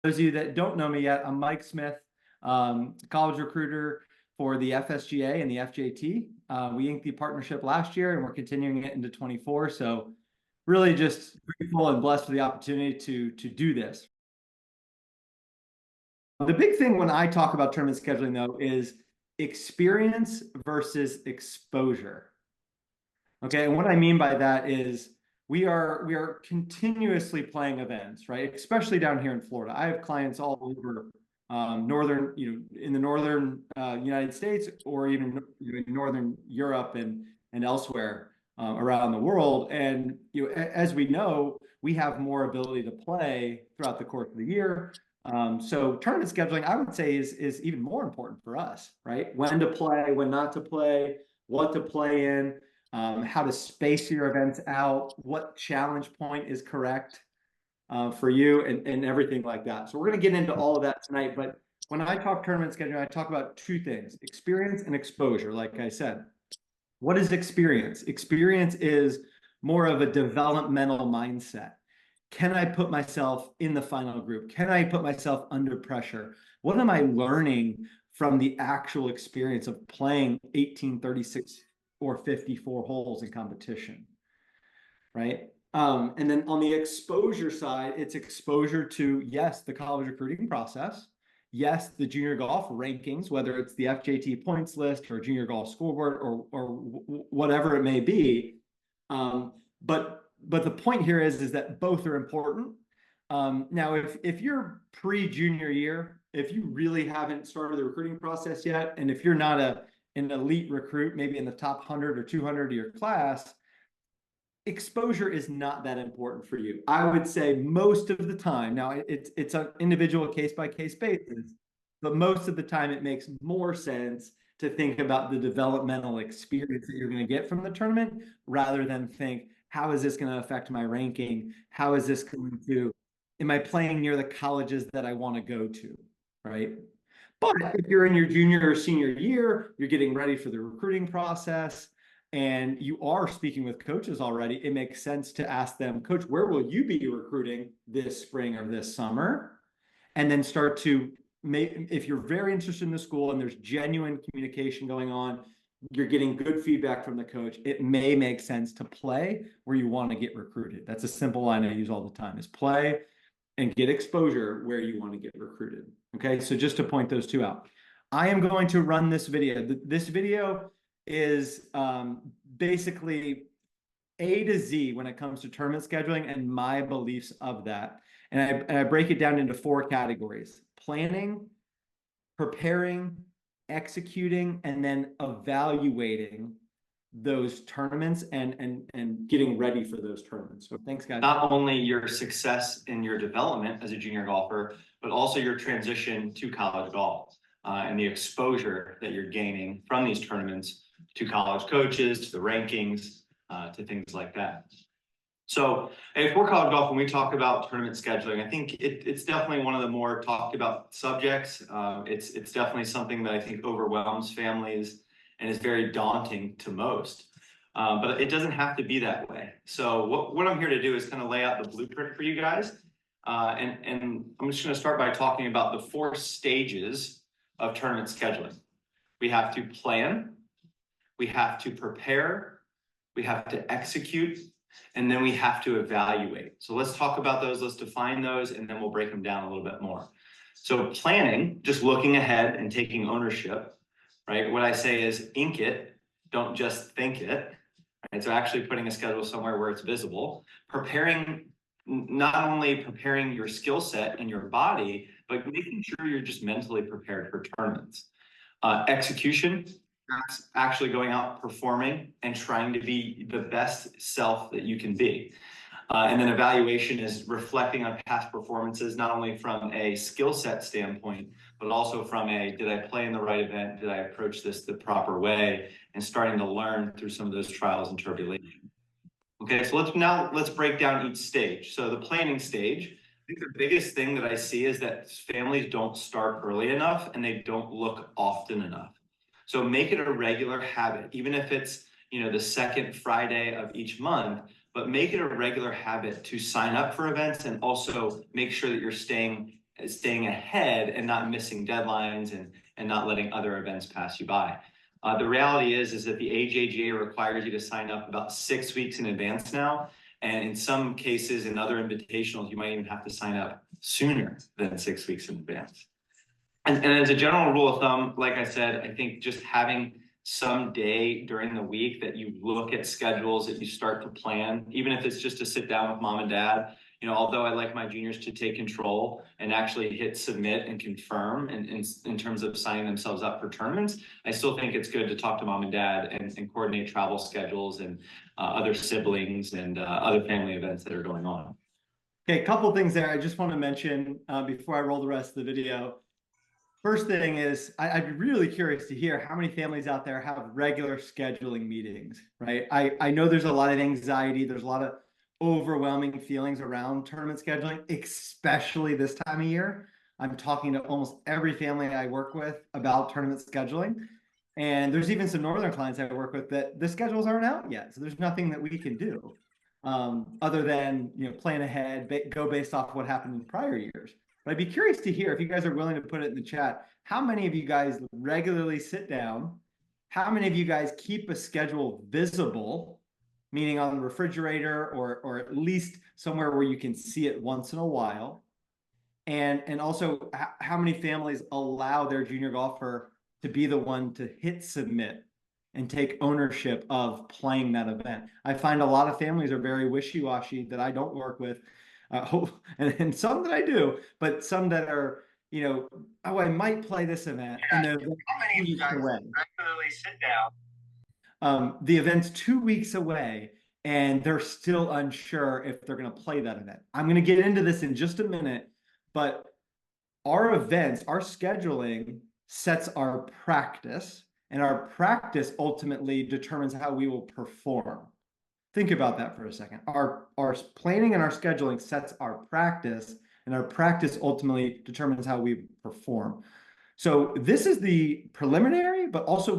Those of you that don't know me yet, I'm Mike Smith, college recruiter for the FSGA and the FJT. We inked the partnership last year and we're continuing it into 24. So really just grateful and blessed for the opportunity to do this. The big thing when I talk about tournament scheduling though is experience versus exposure. Okay, and what I mean by that is we are continuously playing events, right? Especially down here in Florida. I have clients all over northern, in the northern United States, or even in northern Europe and elsewhere around the world. And as we know, we have more ability to play throughout the course of the year. So tournament scheduling, I would say, is even more important for us, right? When to play, when not to play, what to play in. How to space your events out, what challenge point is correct for you, and everything like that. So we're going to get into all of that tonight. But when I talk tournament scheduling, I talk about two things: experience and exposure. Like I said, what is experience? Experience is more of a developmental mindset. Can I put myself in the final group? Can I put myself under pressure? What am I learning from the actual experience of playing 1836 or 54 holes in competition, right? And then on the exposure side, it's exposure to, yes, the college recruiting process, yes, the junior golf rankings, whether it's the FJT points list or junior golf scoreboard or whatever it may be. But the point here is that both are important. Now, if you're pre-junior year, if you really haven't started the recruiting process yet, and if you're not an elite recruit, maybe in the top 100 or 200 of your class, exposure is not that important for you. I would say most of the time, now it's an individual case-by-case basis, but most of the time it makes more sense to think about the developmental experience that you're going to get from the tournament rather than think, how is this going to affect my ranking? How is this going to, am I playing near the colleges that I want to go to, right? But if you're in your junior or senior year, you're getting ready for the recruiting process, and you are speaking with coaches already, it makes sense to ask them, Coach, where will you be recruiting this spring or this summer? And then start to make, if you're very interested in the school and there's genuine communication going on, you're getting good feedback from the coach, it may make sense to play where you want to get recruited. That's a simple line I use all the time, is play and get exposure where you want to get recruited. Okay, so just to point those two out. I am going to run this video. This video is basically A to Z when it comes to tournament scheduling and my beliefs of that. And I break it down into 4 categories: planning, preparing, executing, and then evaluating those tournaments and getting ready for those tournaments. So thanks, guys. Not only your success in your development as a junior golfer, but also your transition to college golf and the exposure that you're gaining from these tournaments to college coaches, to the rankings, to things like that. So if we're college golf, when we talk about tournament scheduling, I think it's definitely one of the more talked about subjects. It's definitely something that I think overwhelms families and is very daunting to most. But it doesn't have to be that way. So what I'm here to do is kind of lay out the blueprint for you guys. And I'm just going to start by talking about the 4 stages of tournament scheduling. We have to plan, we have to prepare, we have to execute, and then we have to evaluate. So let's talk about those, let's define those, and then we'll break them down a little bit more. So planning, just looking ahead and taking ownership, right? What I say is ink it, don't just think it. Right? So actually putting a schedule somewhere where it's visible. Preparing, not only preparing your skill set and your body, but making sure you're just mentally prepared for tournaments. Execution, that's actually going out, performing, and trying to be the best self that you can be. And then evaluation is reflecting on past performances, not only from a skill set standpoint, but also from a, did I play in the right event? Did I approach this the proper way? And starting to learn through some of those trials and tribulations. Okay, so let's break down each stage. So the planning stage, I think the biggest thing that I see is that families don't start early enough and they don't look often enough. So make it a regular habit, even if it's, the second Friday of each month, but make it a regular habit to sign up for events and also make sure that you're staying staying ahead and not missing deadlines and not letting other events pass you by. The reality is that the AJGA requires you to sign up about 6 weeks in advance now. And in some cases, in other invitationals, you might even have to sign up sooner than 6 weeks in advance. And as a general rule of thumb, like I said, I think just having some day during the week that you look at schedules, that you start to plan, even if it's just to sit down with mom and dad. Although I like my juniors to take control and actually hit submit and confirm in terms of signing themselves up for tournaments, I still think it's good to talk to mom and dad and coordinate travel schedules and other siblings and other family events that are going on. Okay, a couple things there I just want to mention before I roll the rest of the video. First thing is, I'd be really curious to hear how many families out there have regular scheduling meetings, right? I know there's a lot of anxiety, there's a lot of overwhelming feelings around tournament scheduling, especially this time of year. I'm talking to almost every family I work with about tournament scheduling. And there's even some northern clients I work with that the schedules aren't out yet. So there's nothing that we can do other than plan ahead, go based off what happened in prior years. But I'd be curious to hear if you guys are willing to put it in the chat. How many of you guys regularly sit down? How many of you guys keep a schedule visible, meaning on the refrigerator or at least somewhere where you can see it once in a while? And also, how many families allow their junior golfer to be the one to hit submit and take ownership of playing that event? I find a lot of families are very wishy-washy that I don't work with, and some that I do, but some that are, oh, I might play this event, and they're How many of you guys regularly sit down? the event's 2 weeks away, and they're still unsure if they're going to play that event. I'm going to get into this in just a minute, but our events, our scheduling sets our practice, and our practice ultimately determines how we will perform. Think about that for a second. Our planning and our scheduling sets our practice, and our practice ultimately determines how we perform. So this is the preliminary, but also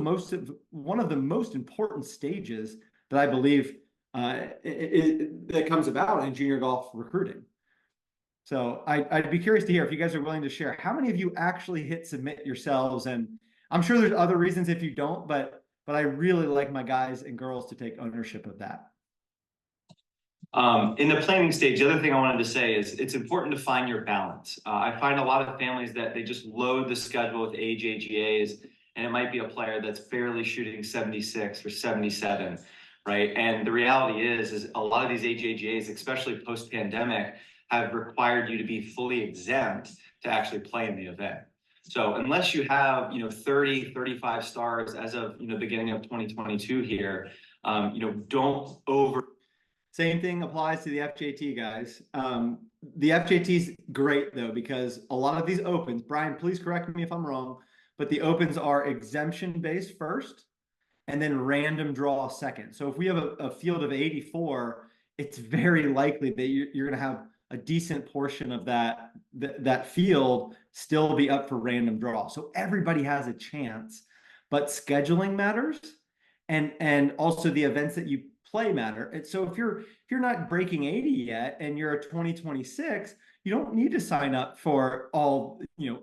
one of the most important stages that I believe that comes about in junior golf recruiting. So I'd be curious to hear if you guys are willing to share how many of you actually hit submit yourselves. And I'm sure there's other reasons if you don't, but I really like my guys and girls to take ownership of that. In the planning stage, the other thing I wanted to say is it's important to find your balance. I find a lot of families that they just load the schedule with AJGAs, and it might be a player that's barely shooting 76 or 77, right? And the reality is a lot of these AJGAs, especially post-pandemic, have required you to be fully exempt to actually play in the event. So unless you have 30, 35 stars as of beginning of 2022 here, don't over. Same thing applies to the FJT guys. The FJT's great though, because a lot of these opens, Brian, please correct me if I'm wrong, but the opens are exemption based first and then random draw second. So if we have a field of 84, it's very likely that you're going to have a decent portion of that field still be up for random draw. So everybody has a chance, but scheduling matters, and also the events that you play matter. And so if you're not breaking 80 yet and you're a 2026, you don't need to sign up for all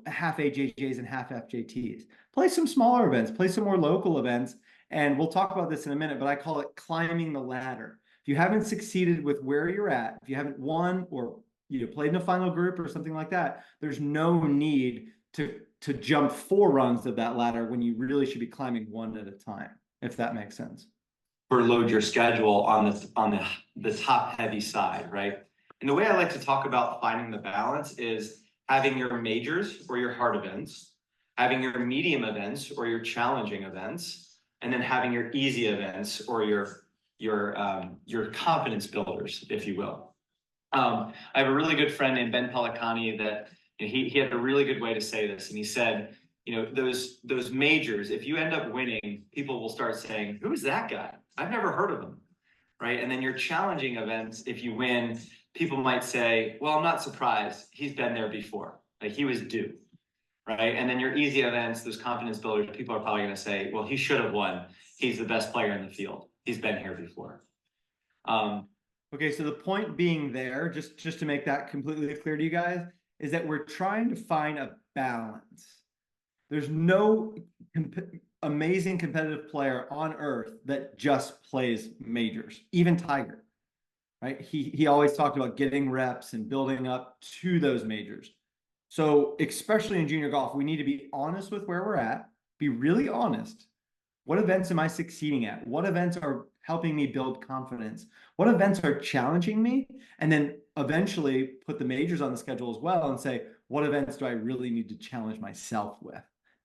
half AJJs and half FJTs. Play some smaller events, play some more local events, and we'll talk about this in a minute, but I call it climbing the ladder. If you haven't succeeded with where you're at, if you haven't won or played in a final group or something like that, there's no need to jump 4 rungs of that ladder when you really should be climbing 1 at a time, if that makes sense. Load your schedule on the top heavy side, right? And the way I like to talk about finding the balance is having your majors or your hard events, having your medium events or your challenging events, and then having your easy events or your confidence builders, if you will. I have a really good friend named Ben Pelicani that he had a really good way to say this, and he said, those majors, if you end up winning, people will start saying, "Who is that guy? I've never heard of him," right? And then your challenging events, if you win, people might say, "Well, I'm not surprised. He's been there before. Like he was due." Right? And then your easy events, those confidence builders, people are probably going to say, "Well, he should have won. He's the best player in the field. He's been here before." Okay, so the point being there, just to make that completely clear to you guys, is that we're trying to find a balance. There's no amazing competitive player on earth that just plays majors, even Tiger, right? He always talked about getting reps and building up to those majors. So especially in junior golf, we need to be honest with where we're at, be really honest. What events am I succeeding at? What events are helping me build confidence? What events are challenging me? And then eventually put the majors on the schedule as well and say, what events do I really need to challenge myself with?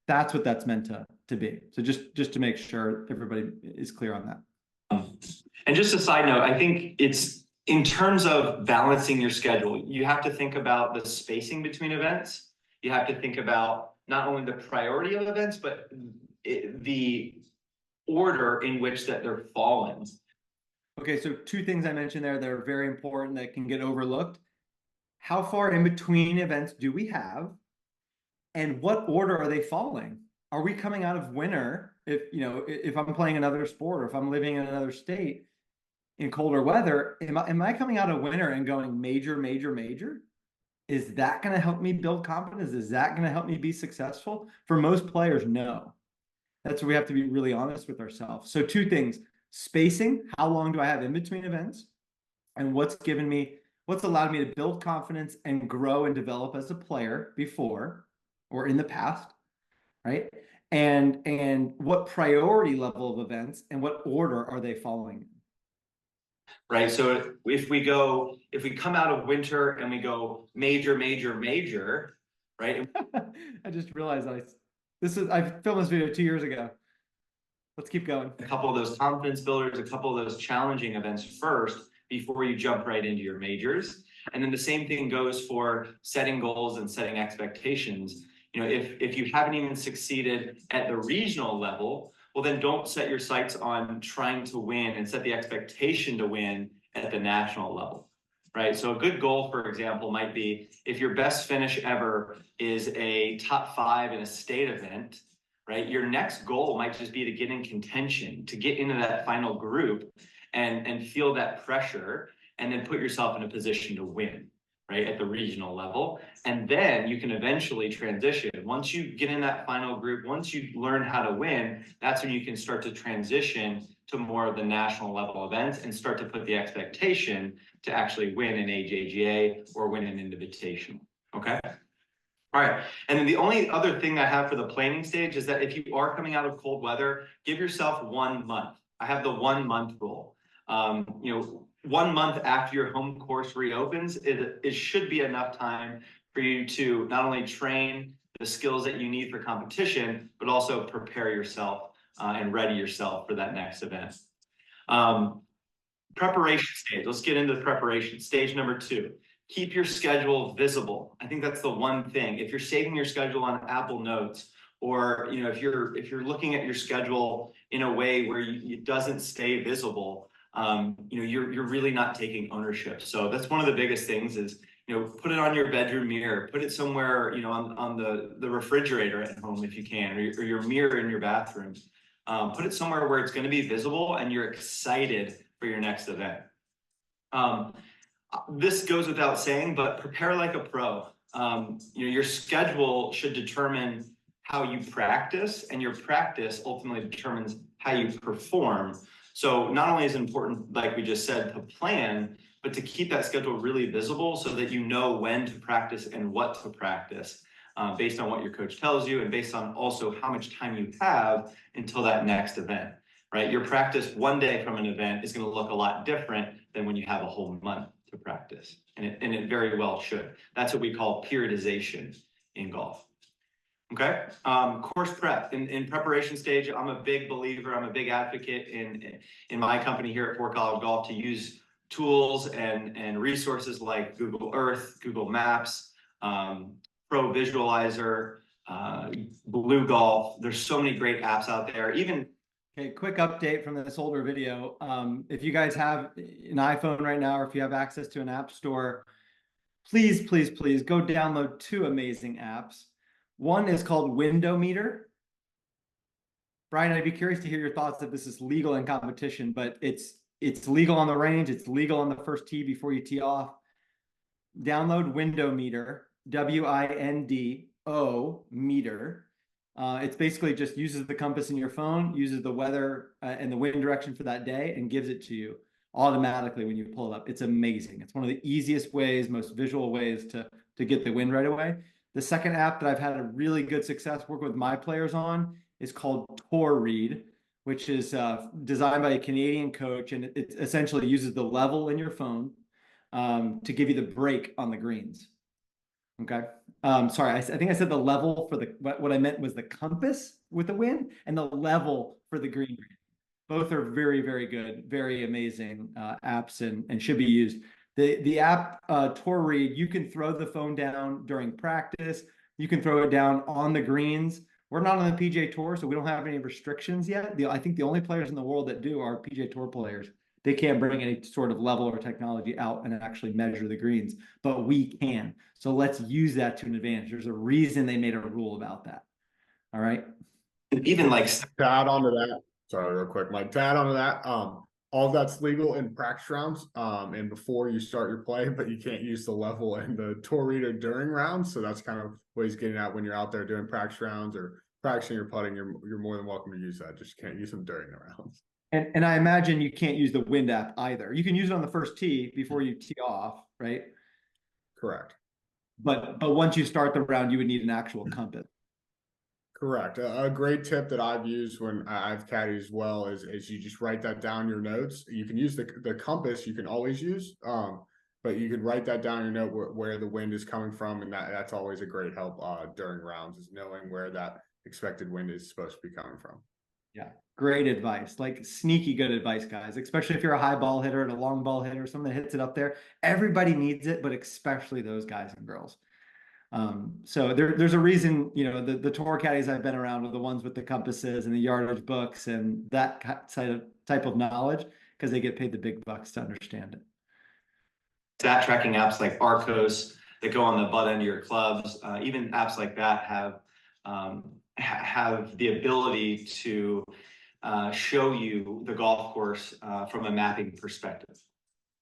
That's what that's meant to be. So just to make sure everybody is clear on that. And just a side note, I think it's in terms of balancing your schedule, you have to think about the spacing between events. You have to think about not only the priority of events, but the order in which that they're falling. Okay, so two things I mentioned there that are very important that can get overlooked. How far in between events do we have? And what order are they falling? Are we coming out of winter? If I'm playing another sport or if I'm living in another state in colder weather, am I coming out of winter and going major, major, major? Is that going to help me build confidence? Is that going to help me be successful? For most players, no. That's where we have to be really honest with ourselves. So two things: spacing, how long do I have in between events? And what's allowed me to build confidence and grow and develop as a player before or in the past, right? And what priority level of events and what order are they following? Right. So if we come out of winter and we go major, major, major, right? I just realized I filmed this video 2 years ago. Let's keep going. A couple of those confidence builders, a couple of those challenging events first before you jump right into your majors. And then the same thing goes for setting goals and setting expectations. If you haven't even succeeded at the regional level, well, then don't set your sights on trying to win and set the expectation to win at the national level, right? So a good goal, for example, might be if your best finish ever is a top 5 in a state event, right? Your next goal might just be to get in contention, to get into that final group and feel that pressure and then put yourself in a position to win, right, at the regional level. And then you can eventually transition. Once you get in that final group, once you learn how to win, that's when you can start to transition to more of the national level events and start to put the expectation to actually win an AJGA or win an Invitational, okay? All right. And then the only other thing I have for the planning stage is that if you are coming out of cold weather, give yourself 1 month. I have the 1 month rule. 1 month after your home course reopens, it should be enough time for you to not only train the skills that you need for competition, but also prepare yourself and ready yourself for that next event. Preparation stage. Let's get into the preparation. Stage number 2. Keep your schedule visible. I think that's the one thing. If you're saving your schedule on Apple Notes, or if you're looking at your schedule in a way where it doesn't stay visible, you're really not taking ownership. So that's one of the biggest things is put it on your bedroom mirror, put it somewhere on the refrigerator at home if you can, or your mirror in your bathroom. Put it somewhere where it's going to be visible and you're excited for your next event. This goes without saying, but prepare like a pro. Your schedule should determine how you practice, and your practice ultimately determines how you perform. So not only is it important, like we just said, to plan, but to keep that schedule really visible so that you know when to practice and what to practice based on what your coach tells you and based on also how much time you have until that next event, right? Your practice one day from an event is going to look a lot different than when you have a whole month to practice, and it very well should. That's what we call periodization in golf. Okay, course prep. In preparation stage, I'm a big believer, I'm a big advocate in my company here at 4College Golf to use tools and resources like Google Earth, Google Maps, Pro Visualizer, Blue Golf. There's so many great apps out there. Okay, quick update from this older video. If you guys have an iPhone right now, or if you have access to an app store, please, please, please go download 2 amazing apps. One is called Window Meter. Brian, I'd be curious to hear your thoughts if this is legal in competition, but it's legal on the range. It's legal on the first tee before you tee off. Download Window Meter. WINDO meter. It's basically just uses the compass in your phone, uses the weather and the wind direction for that day, and gives it to you automatically when you pull it up. It's amazing. It's one of the easiest ways, most visual ways to get the wind right away. The second app that I've had a really good success working with my players on is called Tour Read, which is designed by a Canadian coach, and it essentially uses the level in your phone to give you the break on the greens. Okay. Sorry, I think I said the level for what I meant was the compass with the wind and the level for the green. Both are very, very good, very amazing apps and should be used. The app Tour Read, you can throw the phone down during practice. You can throw it down on the greens. We're not on the PGA Tour, so we don't have any restrictions yet. I think the only players in the world that do are PGA Tour players. They can't bring any sort of level or technology out and actually measure the greens, but we can. So let's use that to an advantage. There's a reason they made a rule about that. All right. Even like To add on to that, sorry, real quick, Mike, to add on to that, all that's legal in practice rounds, and before you start your play, but you can't use the level and the tour reader during rounds. So that's kind of what he's getting at when you're out there doing practice rounds or practicing your putting. You're more than welcome to use that. Just can't use them during the rounds. And I imagine you can't use the wind app either. You can use it on the first tee before you tee off, right? Correct. But once you start the round, you would need an actual compass. Correct. A great tip that I've used when I've caddied as well is you just write that down in your notes. You can use the compass, you can always use, but you can write that down in your note where the wind is coming from, and that's always a great help during rounds, is knowing where that expected wind is supposed to be coming from. Yeah, great advice. Like sneaky good advice, guys, especially if you're a high ball hitter and a long ball hitter, someone that hits it up there. Everybody needs it, but especially those guys and girls. So there's a reason, the tour caddies I've been around are the ones with the compasses and the yardage books and that type of knowledge, because they get paid the big bucks to understand it. stat tracking apps like Arcos that go on the butt end of your clubs, even apps like that have the ability to show you the golf course from a mapping perspective.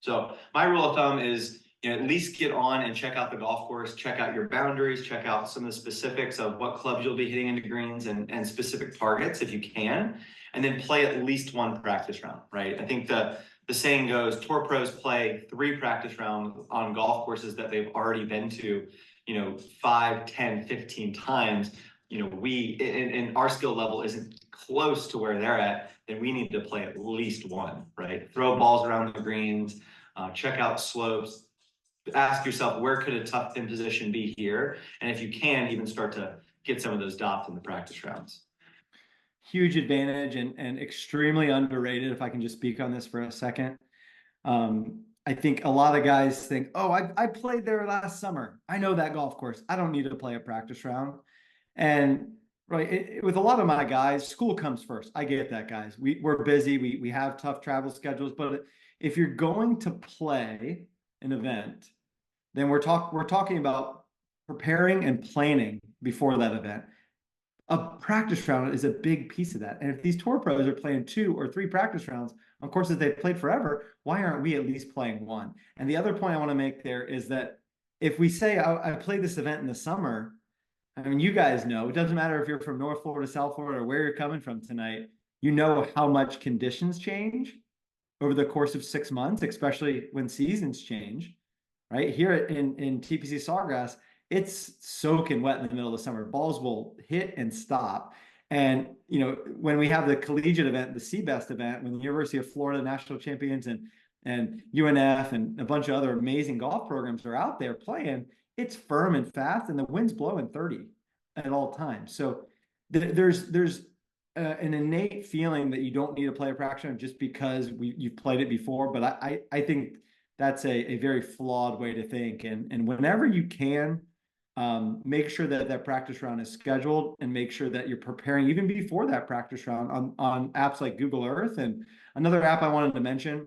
So my rule of thumb is, at least get on and check out the golf course, check out your boundaries, check out some of the specifics of what clubs you'll be hitting into greens and specific targets if you can, and then play at least one practice round, right? I think the saying goes, tour pros play 3 practice rounds on golf courses that they've already been to, 5, 10, 15 times. And our skill level isn't close to where they're at, then we need to play at least one, right? Throw balls around the greens, check out slopes, ask yourself, where could a tough pin position be here? And if you can, even start to get some of those dots in the practice rounds. Huge advantage and extremely underrated, if I can just speak on this for a second. I think a lot of guys think, oh, I played there last summer. I know that golf course. I don't need to play a practice round. And right, with a lot of my guys, school comes first. I get that, guys. We're busy. We have tough travel schedules. But if you're going to play an event, then we're talking about preparing and planning before that event. A practice round is a big piece of that. And if these tour pros are playing 2 or 3 practice rounds on courses they've played forever, why aren't we at least playing one? And the other point I want to make there is that if we say I played this event in the summer, I mean, you guys know, it doesn't matter if you're from North Florida, South Florida, or where you're coming from tonight, you know how much conditions change over the course of 6 months, especially when seasons change, right? Here in TPC Sawgrass, it's soaking wet in the middle of the summer. Balls will hit and stop. And, when we have the collegiate event, the CBEST event, when the University of Florida national champions and UNF and a bunch of other amazing golf programs are out there playing, it's firm and fast and the wind's blowing 30 at all times. So there's an innate feeling that you don't need to play a practice round just because you've played it before. But I think that's a very flawed way to think. And whenever you can, make sure that practice round is scheduled and make sure that you're preparing even before that practice round on apps like Google Earth. And another app I wanted to mention,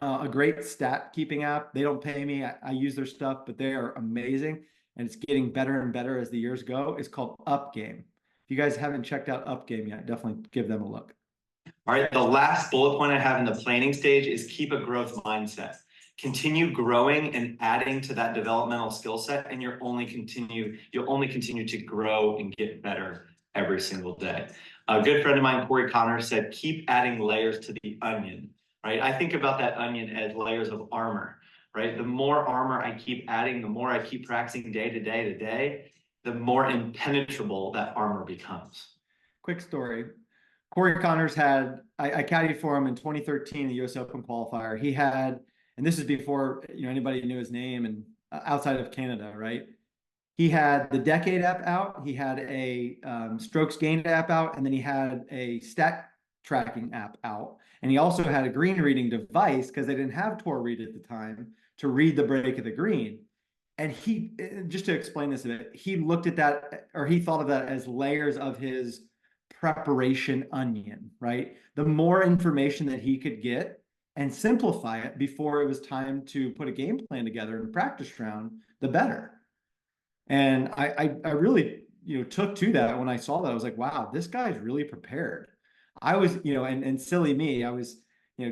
a great stat keeping app. They don't pay me. I use their stuff, but they are amazing. And it's getting better and better as the years go. It's called UpGame. If you guys haven't checked out UpGame yet, definitely give them a look. All right, the last bullet point I have in the planning stage is keep a growth mindset. continue growing and adding to that developmental skill set, and you'll only continue to grow and get better every single day. A good friend of mine, Corey Connor, said, keep adding layers to the onion, right? I think about that onion as layers of armor, right? The more armor I keep adding, the more I keep practicing day to day to day, the more impenetrable that armor becomes. Quick story. Corey Connors had, I caddied for him in 2013, the US Open qualifier. He had, and this is before, anybody knew his name, and outside of Canada, right? He had the Decade app out, he had a strokes gained app out, and then he had a stat tracking app out. And he also had a green reading device, because they didn't have Tor Read at the time, to read the break of the green. And he, just to explain this a bit, he looked at that, or he thought of that as layers of his preparation onion, right? The more information that he could get and simplify it before it was time to put a game plan together and practice round, the better. And I really, took to that when I saw that. I was like, wow, this guy's really prepared. I was, and silly me, I was,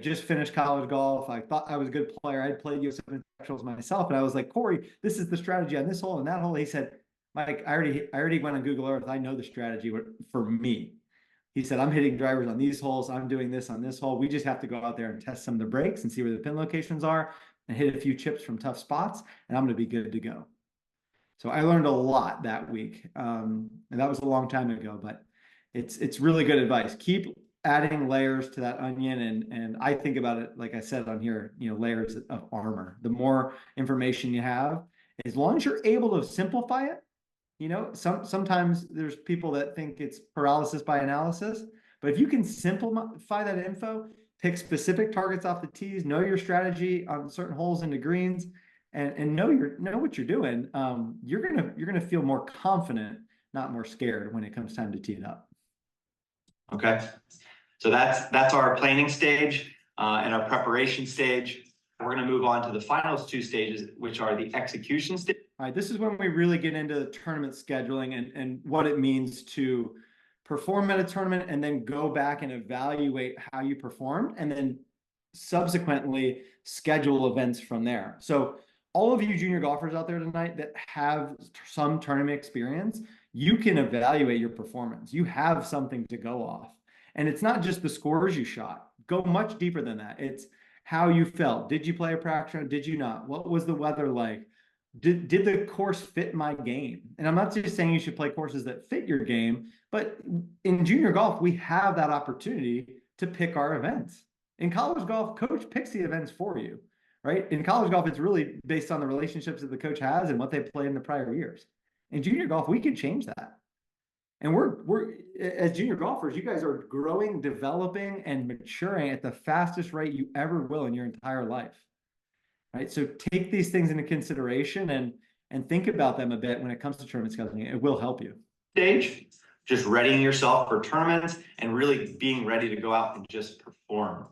just finished college golf. I thought I was a good player. I'd played US Open professionals myself, and I was like, Corey, this is the strategy on this hole and that hole. He said, Mike, I already went on Google Earth. I know the strategy for me. He said, I'm hitting drivers on these holes. I'm doing this on this hole. We just have to go out there and test some of the breaks and see where the pin locations are and hit a few chips from tough spots, and I'm going to be good to go. So I learned a lot that week. And that was a long time ago, but it's really good advice. Keep adding layers to that onion. And I think about it, like I said on here, layers of armor. The more information you have, as long as you're able to simplify it, sometimes there's people that think it's paralysis by analysis, but if you can simplify that info, pick specific targets off the tees, know your strategy on certain holes into greens, and know what you're doing, you're gonna feel more confident, not more scared when it comes time to tee it up. Okay, so that's our planning stage and our preparation stage. We're going to move on to the final two stages, which are the execution stage. All right, this is when we really get into the tournament scheduling and what it means to perform at a tournament, and then go back and evaluate how you performed, and then subsequently schedule events from there. So all of you junior golfers out there tonight that have some tournament experience, you can evaluate your performance. You have something to go off. And it's not just the scores you shot. Go much deeper than that. It's how you felt. Did you play a practice round? Did you not? What was the weather like? Did the course fit my game? And I'm not just saying you should play courses that fit your game, but in junior golf, we have that opportunity to pick our events. In college golf, coach picks the events for you, right? In college golf, it's really based on the relationships that the coach has and what they played in the prior years. In junior golf, we can change that. And we're as junior golfers, you guys are growing, developing, and maturing at the fastest rate you ever will in your entire life. Right? So take these things into consideration and think about them a bit when it comes to tournament scheduling. It will help you. Stage, just readying yourself for tournaments and really being ready to go out and just perform,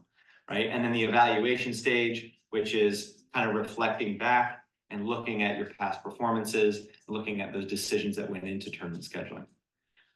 right? And then the evaluation stage, which is kind of reflecting back and looking at your past performances, looking at those decisions that went into tournament scheduling.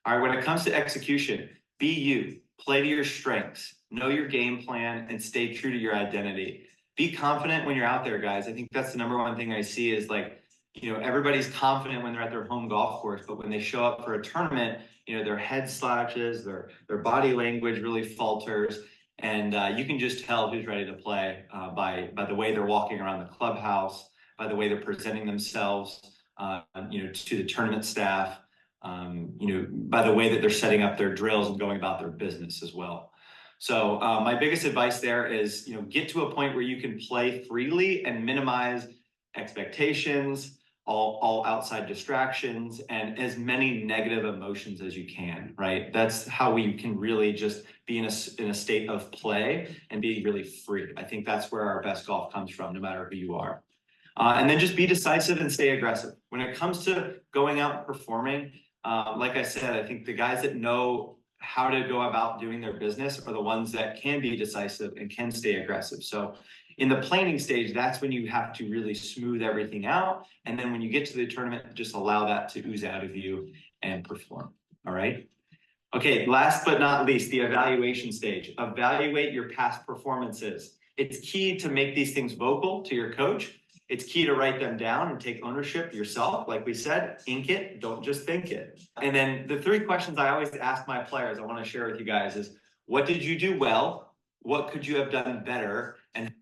All right, when it comes to execution, be you, play to your strengths, know your game plan, and stay true to your identity. Be confident when you're out there, guys. I think that's the number one thing I see is like, everybody's confident when they're at their home golf course, but when they show up for a tournament, their head slouches, their body language really falters, and you can just tell who's ready to play by the way they're walking around the clubhouse, by the way they're presenting themselves, to the tournament staff, by the way that they're setting up their drills and going about their business as well. So my biggest advice there is, get to a point where you can play freely and minimize expectations, all outside distractions, and as many negative emotions as you can, right? That's how we can really just be in a state of play and be really free. I think that's where our best golf comes from, no matter who you are. And then just be decisive and stay aggressive. When it comes to going out and performing, like I said, I think the guys that know how to go about doing their business are the ones that can be decisive and can stay aggressive. So in the planning stage, that's when you have to really smooth everything out. And then when you get to the tournament, just allow that to ooze out of you and perform. All right. Okay. Last but not least, the evaluation stage. Evaluate your past performances. It's key to make these things vocal to your coach. It's key to write them down and take ownership yourself. Like we said, ink it, don't just think it. And then the 3 questions I always ask my players, I want to share with you guys is, what did you do well? What could you have done better? And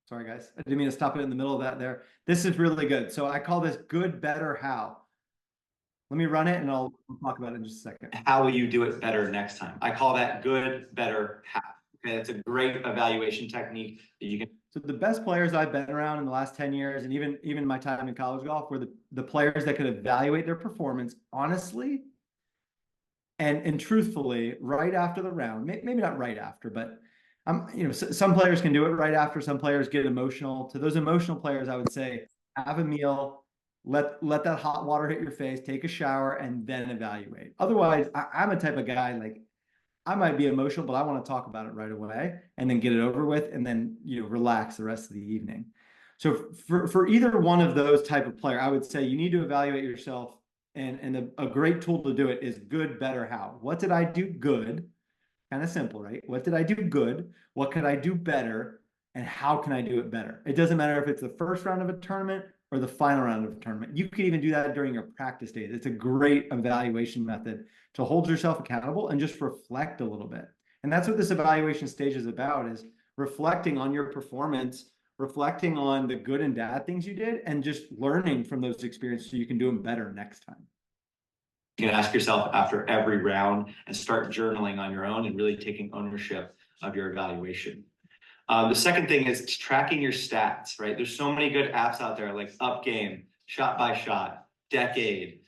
sorry guys, I didn't mean to stop it in the middle of that there. This is really good. So I call this good, better, how. Let me run it and I'll talk about it in just a second. How will you do it better next time? I call that good, better, how. Okay, it's a great evaluation technique that you can. So the best players I've been around in the last 10 years, and even my time in college golf, were the players that could evaluate their performance honestly and truthfully right after the round. Maybe not right after, but some players can do it right after. Some players get emotional. To those emotional players, I would say have a meal, let that hot water hit your face, take a shower, and then evaluate. Otherwise, I'm a type of guy, like, I might be emotional, but I want to talk about it right away and then get it over with and then, relax the rest of the evening. So for either one of those type of player, I would say you need to evaluate yourself, and a great tool to do it is good, better, how. What did I do good? Kind of simple, right? What did I do good? What could I do better? And how can I do it better? It doesn't matter if it's the first round of a tournament or the final round of a tournament. You could even do that during your practice days. It's a great evaluation method to hold yourself accountable and just reflect a little bit. And that's what this evaluation stage is about, is reflecting on your performance, reflecting on the good and bad things you did, and just learning from those experiences so you can do them better next time. You can ask yourself after every round and start journaling on your own and really taking ownership of your evaluation. The second thing is tracking your stats, right? There's so many good apps out there like UpGame, Shot by Shot, Decade,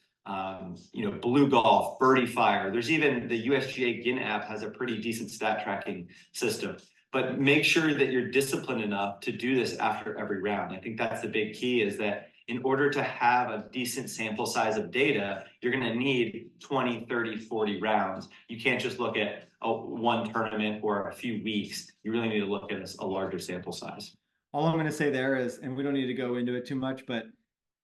Blue Golf, Birdie Fire. There's even the USGA GIN app has a pretty decent stat tracking system. But make sure that you're disciplined enough to do this after every round. I think that's the big key, is that in order to have a decent sample size of data, you're going to need 20, 30, 40 rounds. You can't just look at one tournament or a few weeks. You really need to look at a larger sample size. All I'm going to say there is, and we don't need to go into it too much, but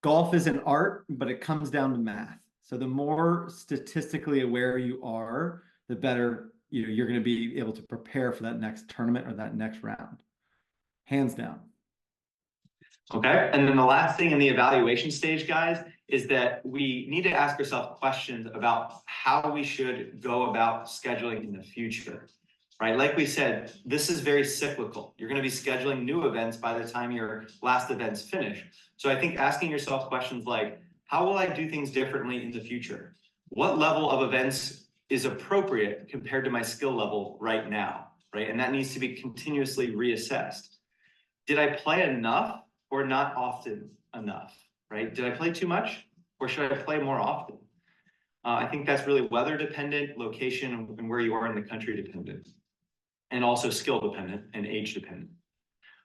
golf is an art, but it comes down to math. So the more statistically aware you are, the better you're going to be able to prepare for that next tournament or that next round. Hands down. Okay, and then the last thing in the evaluation stage, guys, is that we need to ask ourselves questions about how we should go about scheduling in the future, right? Like we said, this is very cyclical. You're going to be scheduling new events by the time your last events finish. So I think asking yourself questions like, how will I do things differently in the future? What level of events is appropriate compared to my skill level right now, right? And that needs to be continuously reassessed. Did I play enough or not often enough, right? Did I play too much or should I play more often? I think that's really weather dependent, location, and where you are in the country dependent, and also skill dependent and age dependent.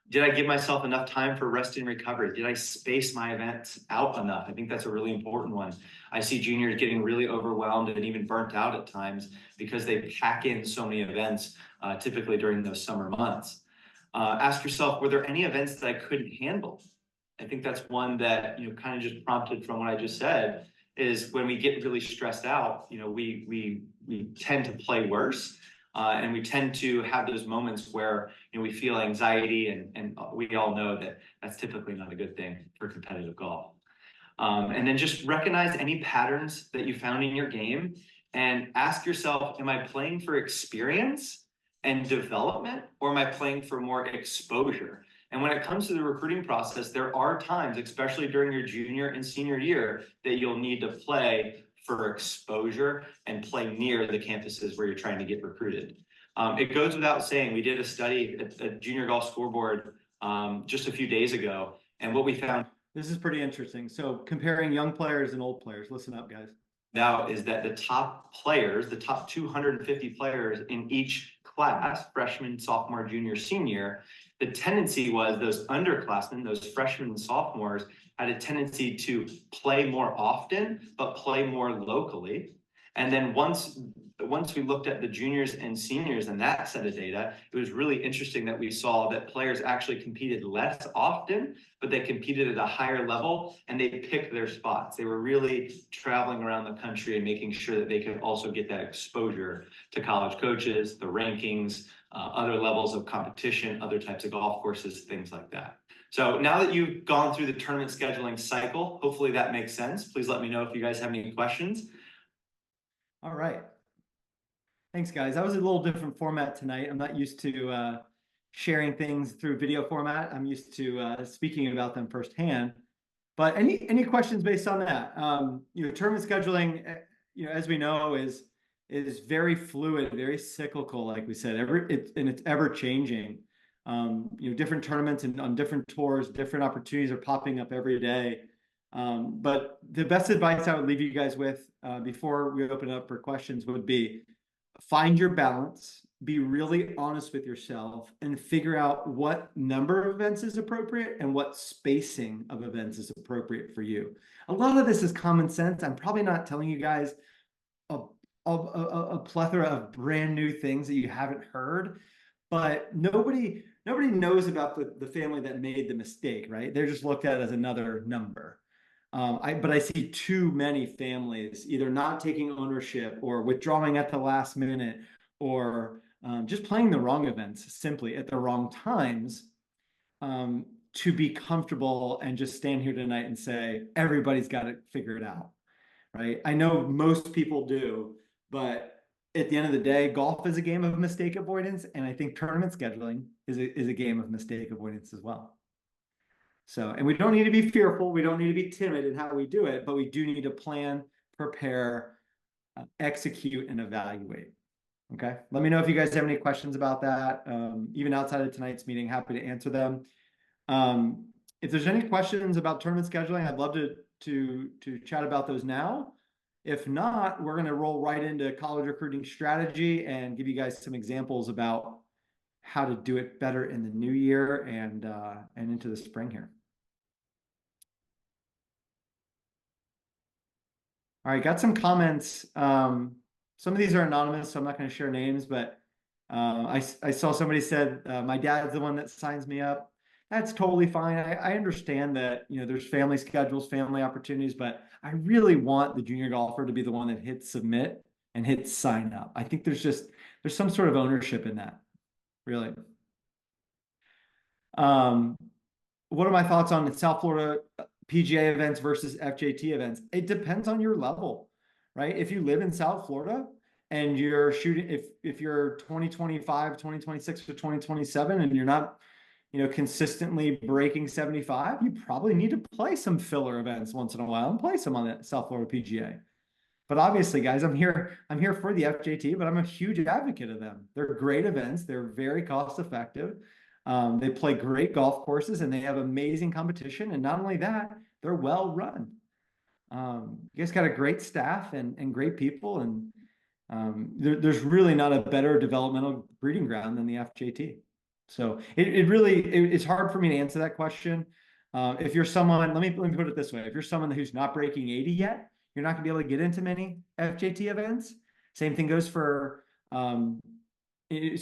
Did I give myself enough time for rest and recovery? Did I space my events out enough? I think that's a really important one. I see juniors getting really overwhelmed and even burnt out at times because they pack in so many events, typically during those summer months. Ask yourself, were there any events that I couldn't handle? I think that's one that, kind of just prompted from what I just said, is when we get really stressed out, we tend to play worse. And we tend to have those moments where we feel anxiety, and we all know that that's typically not a good thing for competitive golf. And then just recognize any patterns that you found in your game and ask yourself, am I playing for experience and development, or am I playing for more exposure? And when it comes to the recruiting process, there are times, especially during your junior and senior year, that you'll need to play for exposure and play near the campuses where you're trying to get recruited. It goes without saying, we did a study at Junior Golf Scoreboard just a few days ago, and what we found— This is pretty interesting. So comparing young players and old players, listen up, guys. Now is that the top players, the top 250 players in each class, freshman, sophomore, junior, senior, the tendency was those underclassmen, those freshmen and sophomores, had a tendency to play more often, but play more locally. And then once we looked at the juniors and seniors and that set of data, it was really interesting that we saw that players actually competed less often, but they competed at a higher level and they picked their spots. They were really traveling around the country and making sure that they could also get that exposure to college coaches, the rankings, other levels of competition, other types of golf courses, things like that. So now that you've gone through the tournament scheduling cycle, hopefully that makes sense. Please let me know if you guys have any questions. All right. Thanks, guys. That was a little different format tonight. I'm not used to sharing things through video format. I'm used to speaking about them firsthand. But any questions based on that? Tournament scheduling, as we know, is very fluid, very cyclical, like we said. And it's ever changing. Different tournaments and on different tours, different opportunities are popping up every day. But the best advice I would leave you guys with before we open it up for questions would be find your balance, be really honest with yourself, and figure out what number of events is appropriate and what spacing of events is appropriate for you. A lot of this is common sense. I'm probably not telling you guys a plethora of brand new things that you haven't heard, but nobody knows about the family that made the mistake, right? They're just looked at as another number. But I see too many families either not taking ownership or withdrawing at the last minute or just playing the wrong events simply at the wrong times to be comfortable and just stand here tonight and say, everybody's got it figured out, right? I know most people do, but at the end of the day, golf is a game of mistake avoidance. And I think tournament scheduling is a game of mistake avoidance as well. So, and we don't need to be fearful. We don't need to be timid in how we do it, but we do need to plan, prepare, execute, and evaluate. Okay. Let me know if you guys have any questions about that. Even outside of tonight's meeting, happy to answer them. If there's any questions about tournament scheduling, I'd love to chat about those now. If not, we're going to roll right into college recruiting strategy and give you guys some examples about how to do it better in the new year and into the spring here. All right, got some comments. Some of these are anonymous, so I'm not going to share names, but I saw somebody said, my dad's the one that signs me up. That's totally fine. I understand that, there's family schedules, family opportunities, but I really want the junior golfer to be the one that hits submit and hits sign up. I think there's some sort of ownership in that, really. What are my thoughts on the South Florida PGA events versus FJT events? It depends on your level, right? If you live in South Florida and you're shooting, if you're 2025, 2026 to 2027, and you're not, consistently breaking 75, you probably need to play some filler events once in a while and play some on the South Florida PGA. But obviously, guys, I'm here for the FJT, but I'm a huge advocate of them. They're great events. They're very cost effective. They play great golf courses and they have amazing competition. And not only that, they're well run. You guys got a great staff and great people. And there's really not a better developmental breeding ground than the FJT. So it's hard for me to answer that question. If you're someone, let me put it this way. If you're someone who's not breaking 80 yet, you're not gonna be able to get into many FJT events. Same thing goes for, let me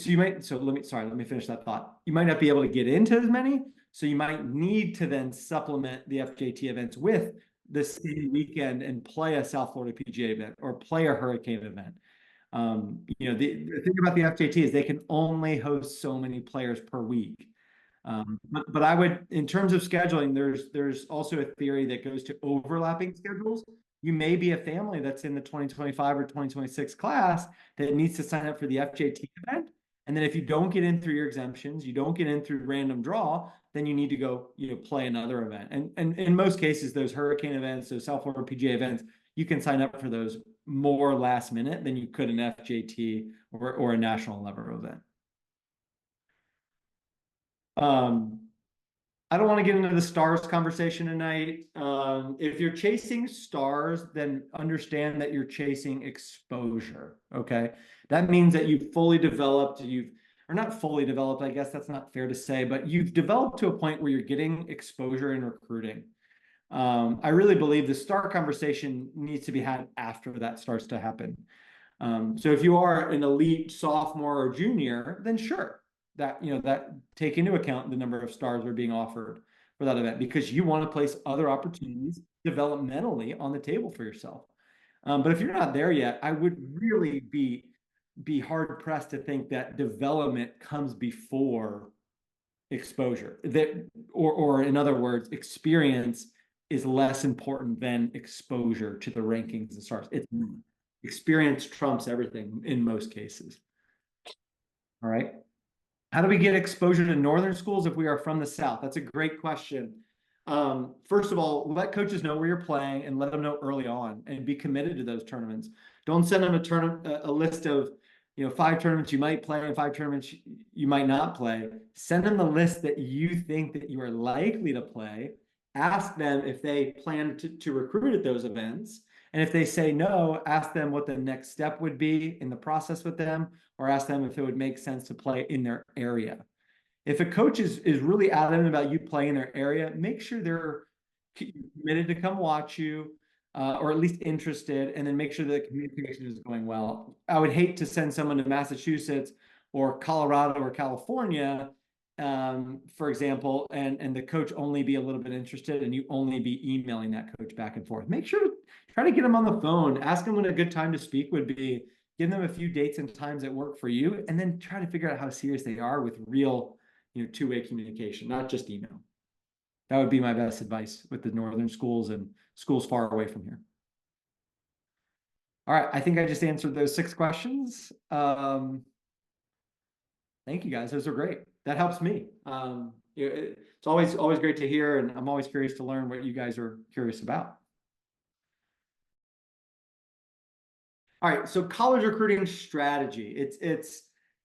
finish that thought. You might not be able to get into as many, so you might need to then supplement the FJT events with the same weekend and play a South Florida PGA event or play a Hurricane event. The thing about the FJT is they can only host so many players per week. But I would, in terms of scheduling, there's also a theory that goes to overlapping schedules. You may be a family that's in the 2025 or 2026 class that needs to sign up for the FJT event. And then if you don't get in through your exemptions, you don't get in through random draw, then you need to go, play another event. And in most cases, those Hurricane events, those South Florida PGA events, you can sign up for those more last minute than you could an FJT or a national level event. I don't want to get into the stars conversation tonight. If you're chasing stars, then understand that you're chasing exposure. Okay. That means that you've fully developed, or not fully developed, I guess that's not fair to say, but you've developed to a point where you're getting exposure in recruiting. I really believe the start conversation needs to be had after that starts to happen. So if you are an elite sophomore or junior, then sure, that that take into account the number of stars are being offered for that event, because you want to place other opportunities developmentally on the table for yourself. But if you're not there yet, I would really be hard pressed to think that development comes before exposure. That, or in other words, experience is less important than exposure to the rankings and stars. It's experience trumps everything in most cases. All right. How do we get exposure to northern schools if we are from the South? That's a great question. First of all, let coaches know where you're playing and let them know early on, and be committed to those tournaments. Don't send them a list of 5 tournaments you might play and 5 tournaments you might not play. Send them the list that you think that you are likely to play. Ask them if they plan to recruit at those events. And if they say no, ask them what the next step would be in the process with them, or ask them if it would make sense to play in their area. If a coach is really adamant about you playing in their area, make sure they're committed to come watch you, or at least interested, and then make sure that communication is going well. I would hate to send someone to Massachusetts or Colorado or California, for example, and the coach only be a little bit interested and you only be emailing that coach back and forth. Make sure to try to get them on the phone, ask them when a good time to speak would be, give them a few dates and times that work for you, and then try to figure out how serious they are with real, two-way communication, not just email. That would be my best advice with the northern schools and schools far away from here. All right, I think I just answered those 6 questions. Thank you guys, those are great. That helps me. It's always great to hear, and I'm always curious to learn what you guys are curious about. All right, so college recruiting strategy. It's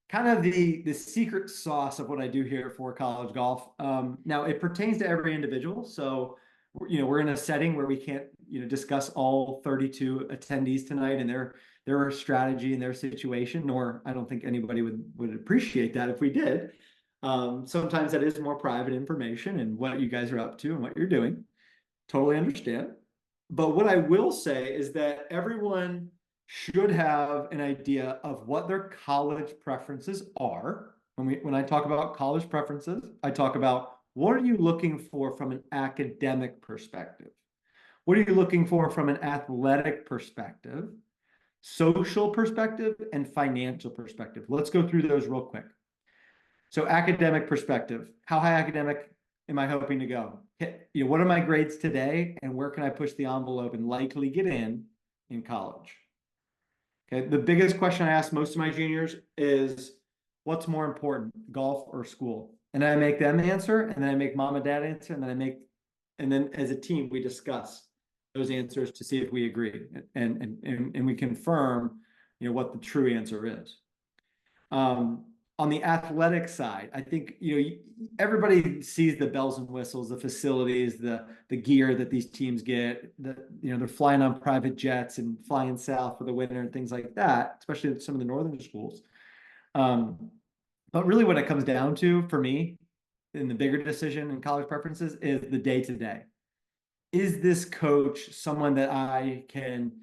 kind of the secret sauce of what I do here for College Golf. Now it pertains to every individual. So, we're in a setting where we can't, discuss all 32 attendees tonight and their strategy and their situation, nor I don't think anybody would appreciate that if we did. Sometimes that is more private information and what you guys are up to and what you're doing. Totally understand. But what I will say is that everyone should have an idea of what their college preferences are. When I talk about college preferences, I talk about, what are you looking for from an academic perspective? What are you looking for from an athletic perspective, social perspective, and financial perspective? Let's go through those real quick. So academic perspective, how high academic am I hoping to go? What are my grades today, and where can I push the envelope and likely get in college? Okay, the biggest question I ask most of my juniors is, what's more important, golf or school? And then I make them answer, and then I make mom and dad answer, and then as a team, we discuss those answers to see if we agree, and we confirm, what the true answer is. On the athletic side, I think, everybody sees the bells and whistles, the facilities, the gear that these teams get, they're flying on private jets and flying south for the winter and things like that, especially at some of the northern schools. But really what it comes down to for me in the bigger decision in college preferences is the day-to-day. Is this coach someone that I can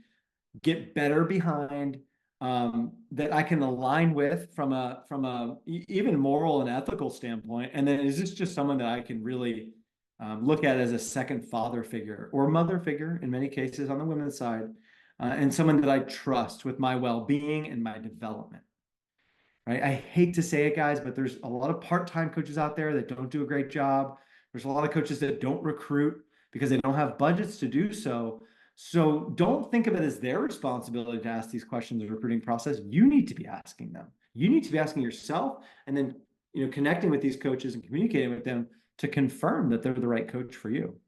get better behind, that I can align with from a even moral and ethical standpoint? And then is this just someone that I can really look at as a second father figure or mother figure in many cases on the women's side, and someone that I trust with my well-being and my development? Right? I hate to say it, guys, but there's a lot of part-time coaches out there that don't do a great job. There's a lot of coaches that don't recruit because they don't have budgets to do so. So don't think of it as their responsibility to ask these questions in the recruiting process. You need to be asking them. You need to be asking yourself, and then connecting with these coaches and communicating with them to confirm that they're the right coach for you.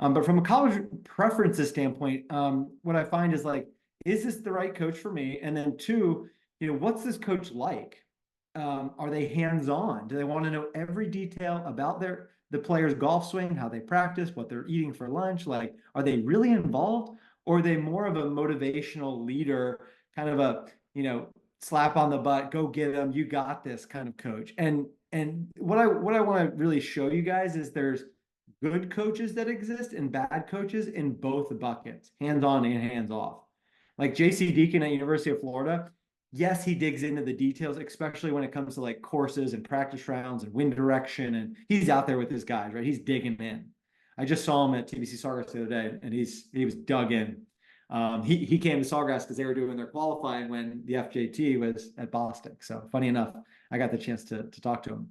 But from a college preferences standpoint, what I find is, like, is this the right coach for me? And then 2, what's this coach like? Are they hands-on? Do they want to know every detail about the player's golf swing, how they practice, what they're eating for lunch? Like, are they really involved, or are they more of a motivational leader, kind of a, slap on the butt, go get them, you got this kind of coach? And what I want to really show you guys is there's good coaches that exist and bad coaches in both buckets, hands-on and hands-off. Like JC Deacon at University of Florida, yes, he digs into the details, especially when it comes to like courses and practice rounds and wind direction. And he's out there with his guys, right? He's digging in. I just saw him at TBC Sawgrass the other day, and he was dug in. He came to Sawgrass because they were doing their qualifying when the FJT was at Boston. So funny enough, I got the chance to talk to him.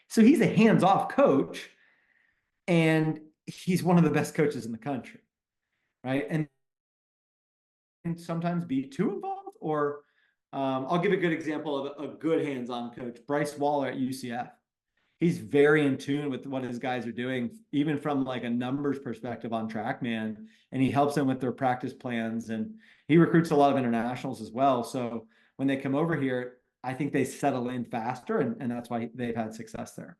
So he's a hands-off coach, and he's one of the best coaches in the country, right? And sometimes be too involved, or I'll give a good example of a good hands-on coach, Bryce Waller at UCF. He's very in tune with what his guys are doing, even from like a numbers perspective on TrackMan, and he helps them with their practice plans, and he recruits a lot of internationals as well. So when they come over here, I think they settle in faster, and that's why they've had success there.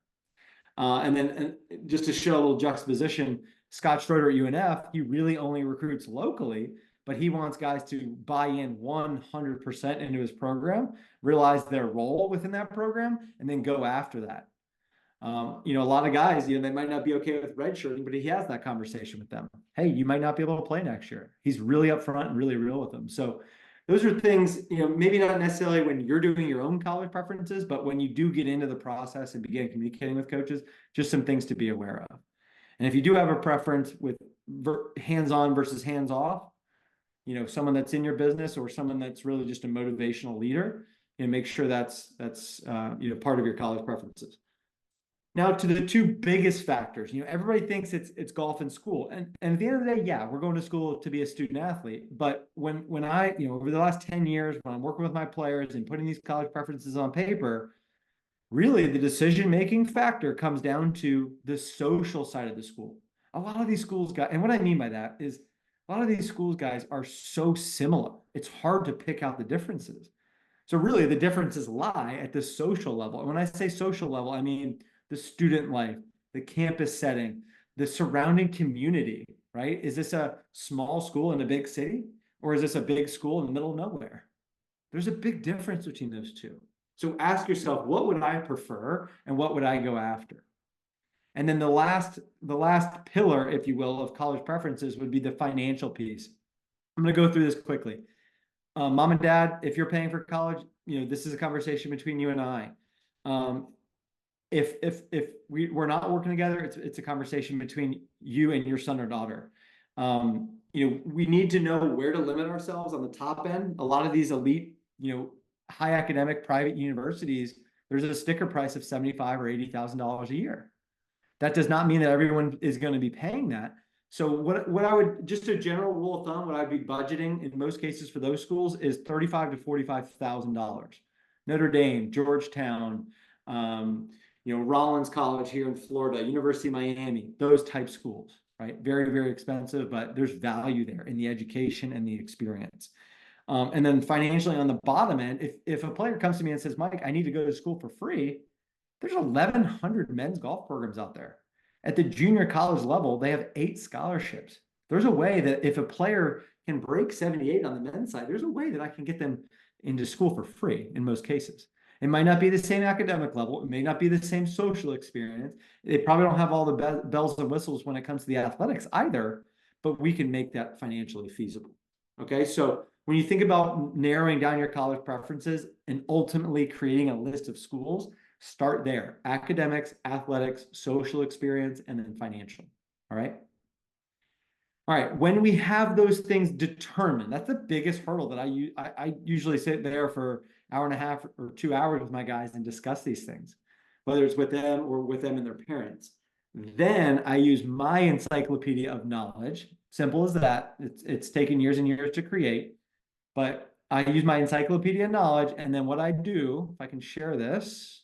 And then just to show a little juxtaposition, Scott Schroeder at UNF, he really only recruits locally, but he wants guys to buy in 100% into his program, realize their role within that program, and then go after that. A lot of guys, they might not be okay with redshirting, but he has that conversation with them. Hey, you might not be able to play next year. He's really upfront and really real with them. So those are things, maybe not necessarily when you're doing your own college preferences, but when you do get into the process and begin communicating with coaches, just some things to be aware of. And if you do have a preference with hands-on versus hands-off, someone that's in your business or someone that's really just a motivational leader, make sure that's part of your college preferences. Now to the two biggest factors, everybody thinks it's golf and school. And at the end of the day, yeah, we're going to school to be a student athlete. But when I, over the last 10 years, when I'm working with my players and putting these college preferences on paper, really the decision-making factor comes down to the social side of the school. A lot of these schools and what I mean by that is a lot of these schools, guys, are so similar. It's hard to pick out the differences. So really the differences lie at the social level. And when I say social level, I mean the student life, the campus setting, the surrounding community, right? Is this a small school in a big city, or is this a big school in the middle of nowhere? There's a big difference between those two. So ask yourself, what would I prefer and what would I go after? And then the last pillar, if you will, of college preferences would be the financial piece. I'm going to go through this quickly. Mom and dad, if you're paying for college, this is a conversation between you and I. If we're not working together, it's a conversation between you and your son or daughter. We need to know where to limit ourselves on the top end. A lot of these elite, high academic private universities, there's a sticker price of $75,000 or $80,000 a year. That does not mean that everyone is going to be paying that. So what I would, just a general rule of thumb, what I'd be budgeting in most cases for those schools is $35,000 to $45,000. Notre Dame, Georgetown, Rollins College here in Florida, University of Miami, those type schools, right? Very, very expensive, but there's value there in the education and the experience. And then financially on the bottom end, if a player comes to me and says, Mike, I need to go to school for free, there's 1,100 men's golf programs out there. At the junior college level, they have 8 scholarships. There's a way that if a player can break 78 on the men's side, there's a way that I can get them into school for free in most cases. It might not be the same academic level. It may not be the same social experience. They probably don't have all the bells and whistles when it comes to the athletics either, but we can make that financially feasible. Okay, so when you think about narrowing down your college preferences and ultimately creating a list of schools, start there. Academics, athletics, social experience, and then financial. All right. All right. When we have those things determined, that's the biggest hurdle that I usually sit there for an hour and a half or 2 hours with my guys and discuss these things, whether it's with them or with them and their parents. Then I use my encyclopedia of knowledge. Simple as that. It's taken years and years to create, but I use my encyclopedia of knowledge. And then what I do, if I can share this,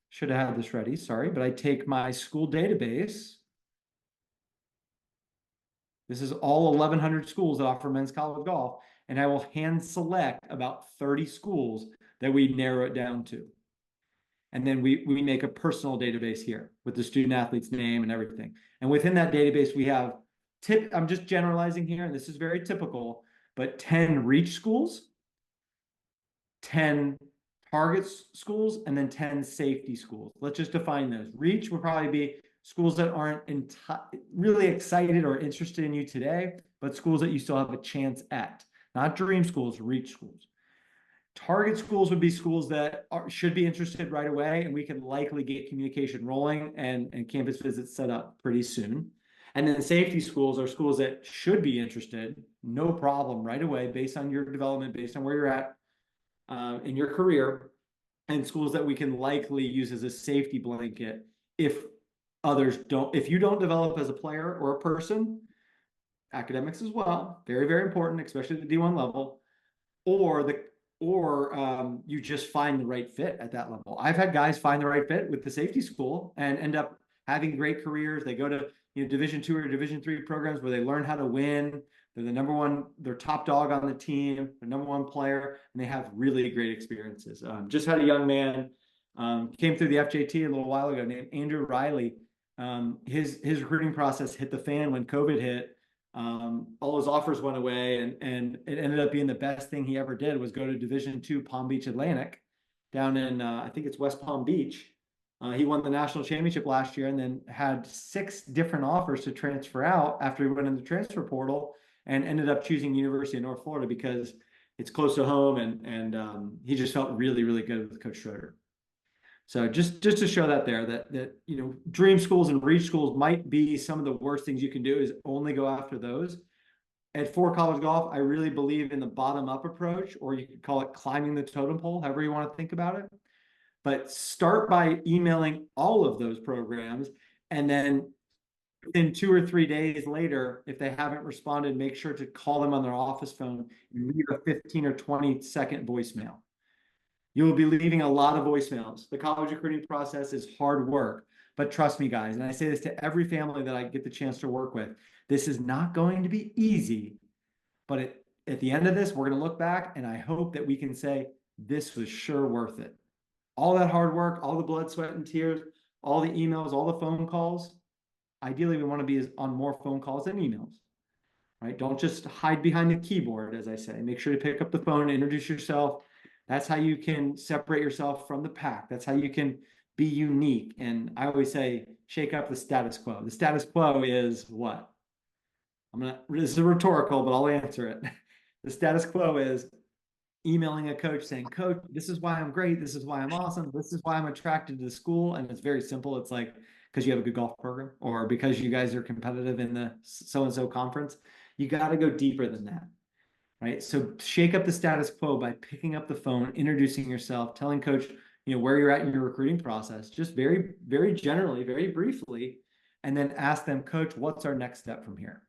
should have had this ready, sorry, but I take my school database. This is all 1,100 schools that offer men's college golf, and I will hand select about 30 schools that we narrow it down to. And then we make a personal database here with the student athlete's name and everything. And within that database, we have I'm just generalizing here, and this is very typical, but 10 reach schools, 10 target schools, and then 10 safety schools. Let's just define those. Reach would probably be schools that aren't really excited or interested in you today, but schools that you still have a chance at. Not dream schools, reach schools. Target schools would be schools that should be interested right away, and we can likely get communication rolling and campus visits set up pretty soon. And then safety schools are schools that should be interested, no problem, right away, based on your development, based on where you're at in your career, and schools that we can likely use as a safety blanket if others don't. If you don't develop as a player or a person, academics as well, very, very important, especially at the D1 level, or you just find the right fit at that level. I've had guys find the right fit with the safety school and end up having great careers. They go to Division II or Division III programs where they learn how to win. They're the number one, they're top dog on the team, the number one player, and they have really great experiences. Just had a young man came through the FJT a little while ago named Andrew Riley. His recruiting process hit the fan when COVID hit. All his offers went away, and it ended up being the best thing he ever did was go to Division II Palm Beach Atlantic down in I think it's West Palm Beach. He won the national championship last year and then had 6 different offers to transfer out after he went in the transfer portal and ended up choosing University of North Florida because it's close to home and he just felt really, really good with Coach Schroeder. So just to show that there that dream schools and reach schools might be some of the worst things you can do is only go after those. At For College Golf, I really believe in the bottom up approach, or you could call it climbing the totem pole, however you want to think about it. But start by emailing all of those programs, and then within 2 or 3 days later, if they haven't responded, make sure to call them on their office phone and leave a 15 or 20-second voicemail. You will be leaving a lot of voicemails. The college recruiting process is hard work, but trust me, guys, and I say this to every family that I get the chance to work with, this is not going to be easy, but at the end of this, we're going to look back, and I hope that we can say, this was sure worth it. All that hard work, all the blood, sweat, and tears, all the emails, all the phone calls. Ideally, we want to be on more phone calls than emails, right? Don't just hide behind the keyboard, as I say. Make sure to pick up the phone, introduce yourself. That's how you can separate yourself from the pack. That's how you can be unique. And I always say, shake up the status quo. The status quo is what? This is rhetorical, but I'll answer it. The status quo is emailing a coach saying, Coach, this is why I'm great. This is why I'm awesome. This is why I'm attracted to the school. And it's very simple. It's like, because you have a good golf program or because you guys are competitive in the so-and-so conference. You got to go deeper than that, right? So shake up the status quo by picking up the phone, introducing yourself, telling coach, where you're at in your recruiting process, just very, very generally, very briefly, and then ask them, Coach, what's our next step from here?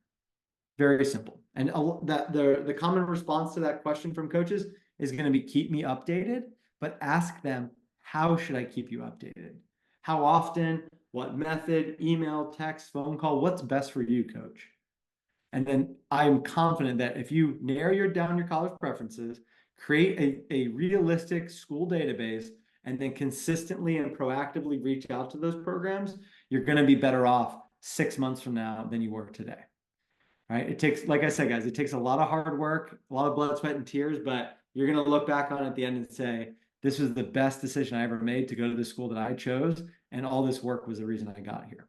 Very simple. And the common response to that question from coaches is going to be keep me updated, but ask them, how should I keep you updated? How often, what method, email, text, phone call, what's best for you, coach? And then I'm confident that if you narrow down your college preferences, create a realistic school database, and then consistently and proactively reach out to those programs, you're going to be better off 6 months from now than you were today. Right? It takes, like I said, guys, it takes a lot of hard work, a lot of blood, sweat, and tears, but you're going to look back on it at the end and say, this was the best decision I ever made to go to the school that I chose, and all this work was the reason I got here.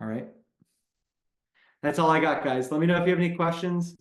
All right. That's all I got, guys. Let me know if you have any questions.